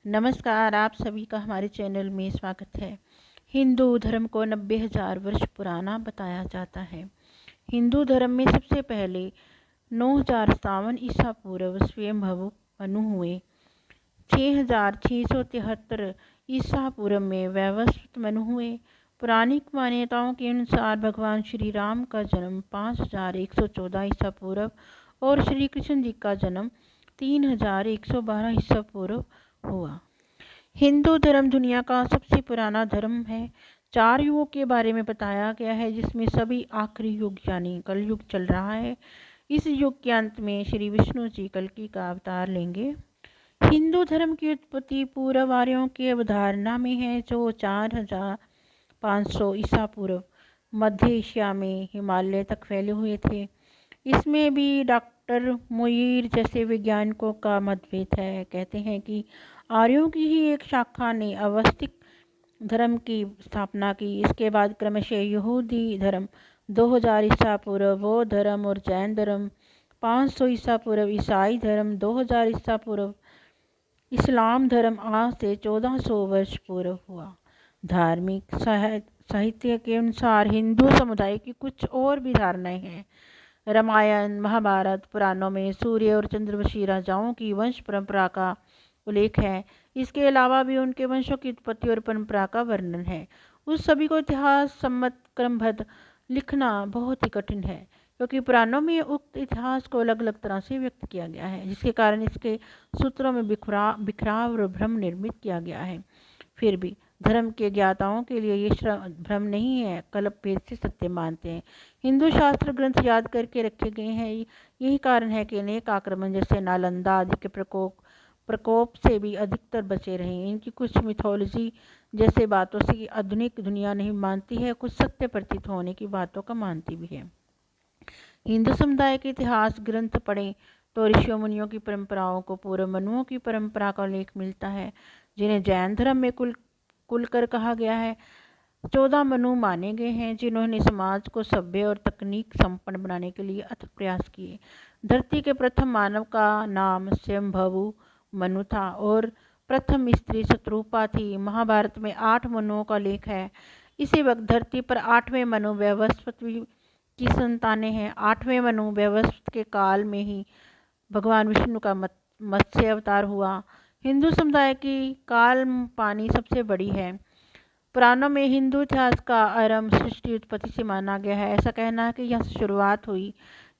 नमस्कार, आप सभी का हमारे चैनल में स्वागत है। हिंदू धर्म को 90,000 वर्ष पुराना बताया जाता है। हिंदू धर्म में सबसे पहले 9,057 ईसा पूर्व स्वयंभू मनु हुए। 6,673 ईसा पूर्व में वैवस्वत मनु हुए। पौराणिक मान्यताओं के अनुसार भगवान श्री राम का जन्म 5,114 ईसा पूर्व और श्री कृष्ण जी का जन्म 3,112 ईसा पूर्व हुआ। हिंदू धर्म दुनिया का सबसे पुराना धर्म है। 4 युगों के बारे में बताया गया है, जिसमें सभी आखिरी युग यानी कलयुग चल रहा है। इस युग के अंत में श्री विष्णु जी कल्कि का अवतार लेंगे। हिंदू धर्म की उत्पत्ति पूर्व आर्यों की अवधारणा में है, जो 4,500 ईसा पूर्व मध्य एशिया में हिमालय तक फैले हुए थे। इसमें भी डॉक्टर मुईर जैसे वैज्ञानिकों का मतभेद है। कहते हैं कि आर्यों की ही एक शाखा ने अवस्तिक धर्म की स्थापना की। इसके बाद क्रमशः यहूदी धर्म 2000 ईसा पूर्व, बौद्ध धर्म और जैन धर्म 500 ईसा पूर्व, ईसाई धर्म 2000 ईसा पूर्व, इस्लाम धर्म आज से 1400 वर्ष पूर्व हुआ। धार्मिक साहित्य के अनुसार हिंदू समुदाय की कुछ और भी धारणाएं हैं। रामायण महाभारत पुराणों में सूर्य और चंद्रवंशी राजाओं की वंश परंपरा का उल्लेख है। इसके अलावा भी उनके वंशों की उत्पत्ति और परंपरा का वर्णन है। उस सभी को इतिहास सम्मत क्रमबद्ध लिखना बहुत ही कठिन है, क्योंकि पुराणों में उक्त इतिहास को अलग अलग तरह से व्यक्त किया गया है, जिसके कारण इसके सूत्रों में बिखराव और भ्रम निर्मित किया गया है। फिर भी धर्म के ज्ञाताओं के लिए ये भ्रम नहीं है, कल्प भेद से सत्य मानते हैं। हिंदू शास्त्र ग्रंथ याद करके रखे गए हैं। यही कारण है कि अनेक आक्रमण जैसे नालंदा आदि के प्रकोप से भी अधिकतर बचे रहे। इनकी कुछ मिथोलॉजी जैसे बातों से आधुनिक दुनिया नहीं मानती है, कुछ सत्य प्रतीत होने की बातों का मानती भी है। हिंदू समुदाय के इतिहास ग्रंथ पढ़ें तो ऋषियों मुनियों की परंपराओं को पूर्व मनुओं की परंपरा का उल्लेख मिलता है, जिन्हें जैन धर्म में कुलकर कहा गया है। 14 मनु माने गए हैं, जिन्होंने समाज को सभ्य और तकनीक संपन्न बनाने के लिए अथक प्रयास किए। धरती के प्रथम मानव का नाम स्वयंभू मनु था और प्रथम स्त्री शत्रुपा थी। महाभारत में 8 मनुओं का लेख है। इसी वक्त धरती पर 8वें मनु वैवस्वत की संतानें हैं। 8वें मनु वैवस्वत के काल में ही भगवान विष्णु का मत्स्य अवतार हुआ। हिंदू समुदाय की काल पानी सबसे बड़ी है। पुराणों में हिंदू इतिहास का आरंभ सृष्टि उत्पत्ति से माना गया है। ऐसा कहना है कि यहाँ से शुरुआत हुई,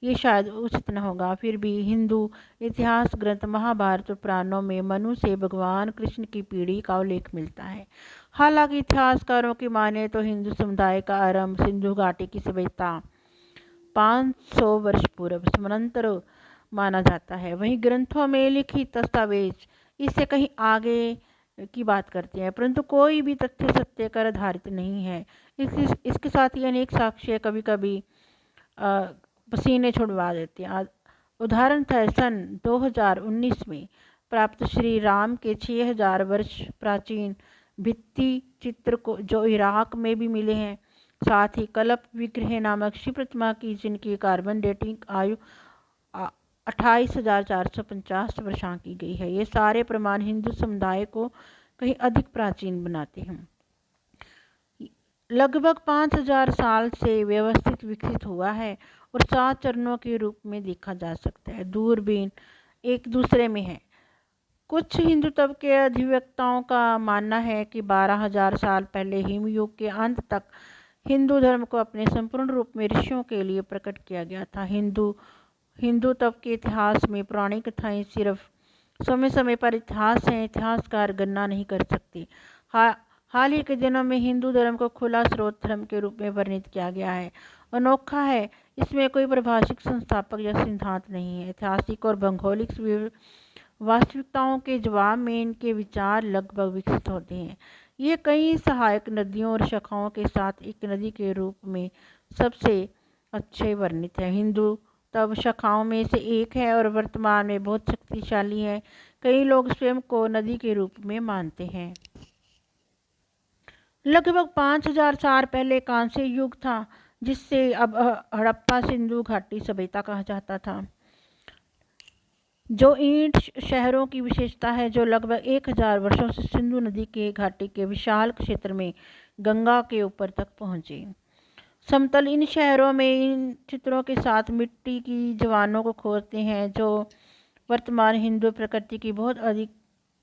ये शायद उचित न होगा। फिर भी हिंदू इतिहास ग्रंथ महाभारत और पुराणों में मनु से भगवान कृष्ण की पीढ़ी का उल्लेख मिलता है। हालांकि इतिहासकारों की माने तो हिंदू समुदाय का आरंभ सिंधु घाटी की सभ्यता 500 वर्ष पूर्व समानांतर माना जाता है। वहीं ग्रंथों में लिखित दस्तावेज इससे कहीं आगे की बात करते हैं, परंतु कोई भी तथ्य सत्य पर आधारित नहीं है। इसके साथ ही अनेक साक्ष्य कभी कभी पसीने छुड़वा देते हैं। उदाहरण था सन 2019 में प्राप्त श्री राम के 6,000 वर्ष प्राचीन भित्ति चित्र को, जो इराक में भी मिले हैं। साथ ही कल्प विग्रह नामक शिव प्रतिमा की, जिनकी कार्बन डेटिंग आयु 28,450 वर्षों की गई है। ये सारे प्रमाण हिंदू समुदाय को कहीं अधिक प्राचीन बनाते हैं। लगभग 5,000 साल से व्यवस्थित विकसित हुआ है और 7 चरणों के रूप में देखा जा सकता है। दूरबीन एक दूसरे में है। कुछ हिंदू तब के अधिवक्ताओं का मानना है कि 12,000 साल पहले हिमयुग के अंत तक हिंदू धर्म को अपने संपूर्ण रूप में ऋषियों के लिए प्रकट किया गया था। हिंदू तब के इतिहास में पुरानी कथाएं सिर्फ समय समय पर इतिहास हैं, इतिहासकार गणना नहीं कर सकते। हाल ही के दिनों में हिंदू धर्म को खुला स्रोत धर्म के रूप में वर्णित किया गया है। अनोखा है, इसमें कोई परिभाषिक संस्थापक या सिद्धांत नहीं है। ऐतिहासिक और भौगोलिक वास्तविकताओं के जवाब में इनके विचार लगभग विकसित होते हैं। ये कई सहायक नदियों और शाखाओं के साथ एक नदी के रूप में सबसे अच्छे वर्णित है। हिंदू तब शाखाओं में से एक है और वर्तमान में बहुत शक्तिशाली है। कई लोग स्वयं को नदी के रूप में मानते हैं। लगभग 5,000 साल पहले कांस्य युग था, जिससे अब हड़प्पा सिंधु घाटी सभ्यता कहा जाता था। जो ईंट शहरों की विशेषता है, जो लगभग 1000 वर्षों से सिंधु नदी के घाटी के विशाल क्षेत्र में गंगा के ऊपर तक पहुँचे। समतल इन शहरों में इन चित्रों के साथ मिट्टी की जवानों को खोजते हैं, जो वर्तमान हिंदू प्रकृति की बहुत अधिक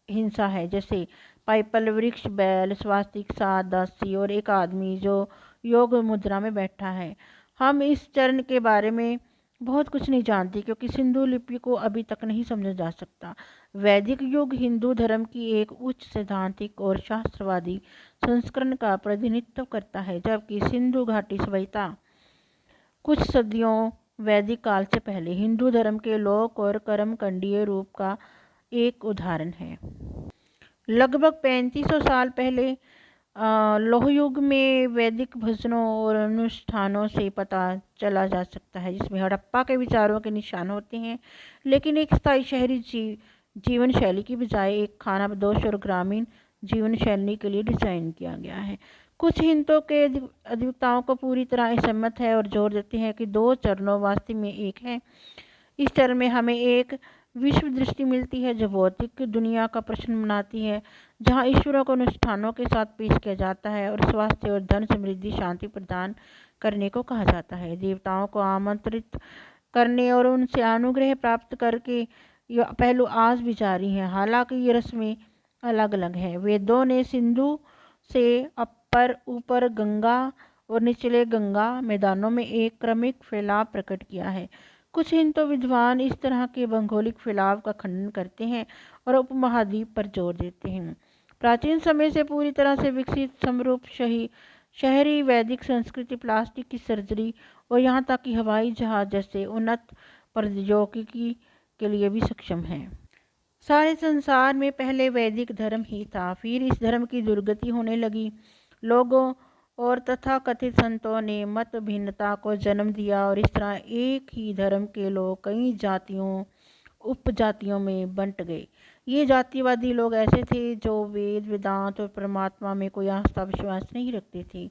हिंसा है, जैसे पाइपल वृक्ष, बैल, स्वास्तिक, सात दासी और एक आदमी जो योग मुद्रा में बैठा है। हम इस चरण के बारे में बहुत कुछ नहीं जानते क्योंकि सिंधु लिपि को अभी तक नहीं समझा जा सकता। वैदिक युग हिंदू धर्म की एक उच्च सैद्धांतिक और शास्त्रवादी संस्करण का प्रतिनिधित्व करता है, जबकि सिंधु घाटी सभ्यता कुछ सदियों वैदिक काल से पहले हिंदू धर्म के लोक और कर्मकांडीय रूप का एक उदाहरण है। लगभग 3500 साल पहले लौह युग में वैदिक भजनों और अनुष्ठानों से पता चला जा सकता है, जिसमें हड़प्पा के विचारों के निशान होते हैं, लेकिन एक स्थायी शहरी जीवन शैली की बजाय एक खानाबदोश और ग्रामीण जीवन शैली के लिए डिज़ाइन किया गया है। कुछ हिंदुओं के अधिवक्ताओं को पूरी तरह असहमत है और जोर देते हैं कि दो चरणों वास्तव में एक है। इस चरण में हमें एक विश्व दृष्टि मिलती है जो भौतिक दुनिया का प्रश्न बनाती है, जहाँ ईश्वरों को अनुष्ठानों के साथ पेश किया जाता है और स्वास्थ्य और धन समृद्धि शांति प्रदान करने को कहा जाता है। देवताओं को आमंत्रित करने और उनसे अनुग्रह प्राप्त करके ये पहलू आज भी जारी हैं, हालांकि ये रस्में अलग अलग हैं। वेदों ने सिंधु से अपर ऊपर गंगा और निचले गंगा मैदानों में एक क्रमिक फैलाव प्रकट किया है। कुछ हिंदू विद्वान इस तरह के भौगोलिक फैलाव का खंडन करते हैं और उपमहाद्वीप पर जोर देते हैं। प्राचीन समय से पूरी तरह से विकसित समरूप शहरी वैदिक संस्कृति प्लास्टिक की सर्जरी और यहाँ तक कि हवाई जहाज जैसे उन्नत प्रौद्योगिकी के लिए भी सक्षम है। सारे संसार में पहले वैदिक धर्म ही था, फिर इस धर्म की दुर्गति होने लगी। लोगों और तथाकथित संतों ने मत भिन्नता को जन्म दिया और इस तरह एक ही धर्म के लोग कई जातियों उपजातियों में बंट गए। ये जातिवादी लोग ऐसे थे जो वेद वेदांत और परमात्मा में कोई आस्था विश्वास नहीं रखते थे।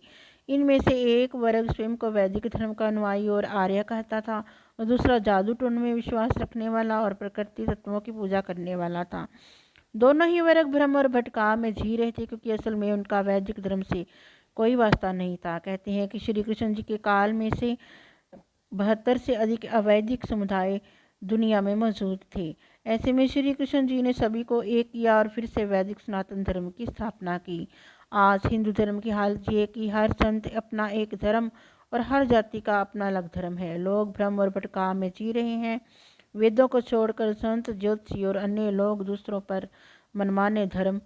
इनमें से एक वर्ग स्वयं को वैदिक धर्म का अनुयायी और आर्य कहता था और दूसरा जादू टोन में विश्वास रखने वाला और प्रकृति तत्वों की पूजा करने वाला था। दोनों ही वर्ग भ्रम और भटकाव में जी रहे थे क्योंकि असल में उनका वैदिक धर्म से कोई वास्ता नहीं था। कहते हैं कि श्री कृष्ण जी के काल में से 72 से अधिक अवैदिक समुदाय दुनिया में मौजूद थे। ऐसे में श्री कृष्ण जी ने सभी को एक किया और फिर से वैदिक सनातन धर्म की स्थापना की। आज हिंदू धर्म की हालत ये कि हर संत अपना एक धर्म और हर जाति का अपना अलग धर्म है। लोग भ्रम और भटकाव में जी रहे हैं। वेदों को छोड़कर संत, ज्योतिषी और अन्य लोग दूसरों पर मनमाने धर्म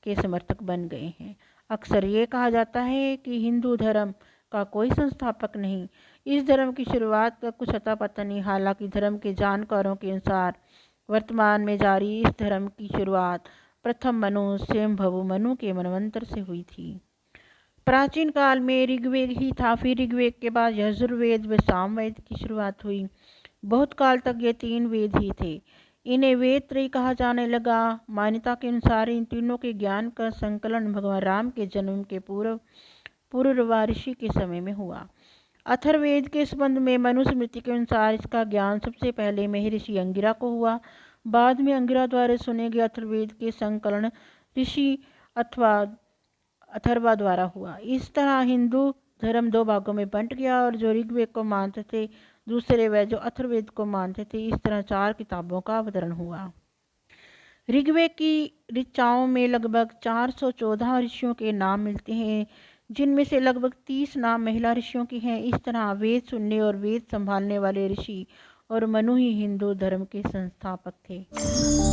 के समर्थक बन गए हैं। अक्सर ये कहा जाता है कि हिंदू धर्म का कोई संस्थापक नहीं, इस धर्म की शुरुआत का कुछ अता पता नहीं। हालांकि धर्म के जानकारों के अनुसार वर्तमान में जारी इस धर्म की शुरुआत प्रथम मनु स्वयंभू मनु के मनवंतर से हुई थी। प्राचीन काल में ऋग्वेद ही था, फिर ऋग्वेद के बाद यजुर्वेद व सामवेद की शुरुआत हुई। बहुत काल तक ये 3 वेद ही थे। इन्हें वेद त्रयी कहा जाने लगा। मान्यता के अनुसार इन तीनों के ज्ञान का संकलन भगवान राम के जन्म के पूर्व ऋषि के समय में हुआ। अथर्ववेद के संबंध में मनुस्मृति के अनुसार इसका ज्ञान सबसे पहले महर्षि अंगिरा को हुआ। बाद में अंगिरा द्वारा सुने गए अथर्ववेद के संकलन ऋषि अथवा अथर्वा द्वारा हुआ। इस तरह हिंदू धर्म 2 भागों में बंट गया और जो ऋग्वेद को मानते थे, दूसरे वे जो अथर्ववेद को मानते थे। इस तरह 4 किताबों का अवतरण हुआ। ऋग्वेद की ऋचाओं में लगभग 414 ऋषियों के नाम मिलते हैं, जिनमें से लगभग 30 नाम महिला ऋषियों के हैं। इस तरह वेद सुनने और वेद संभालने वाले ऋषि और मनु ही हिंदू धर्म के संस्थापक थे।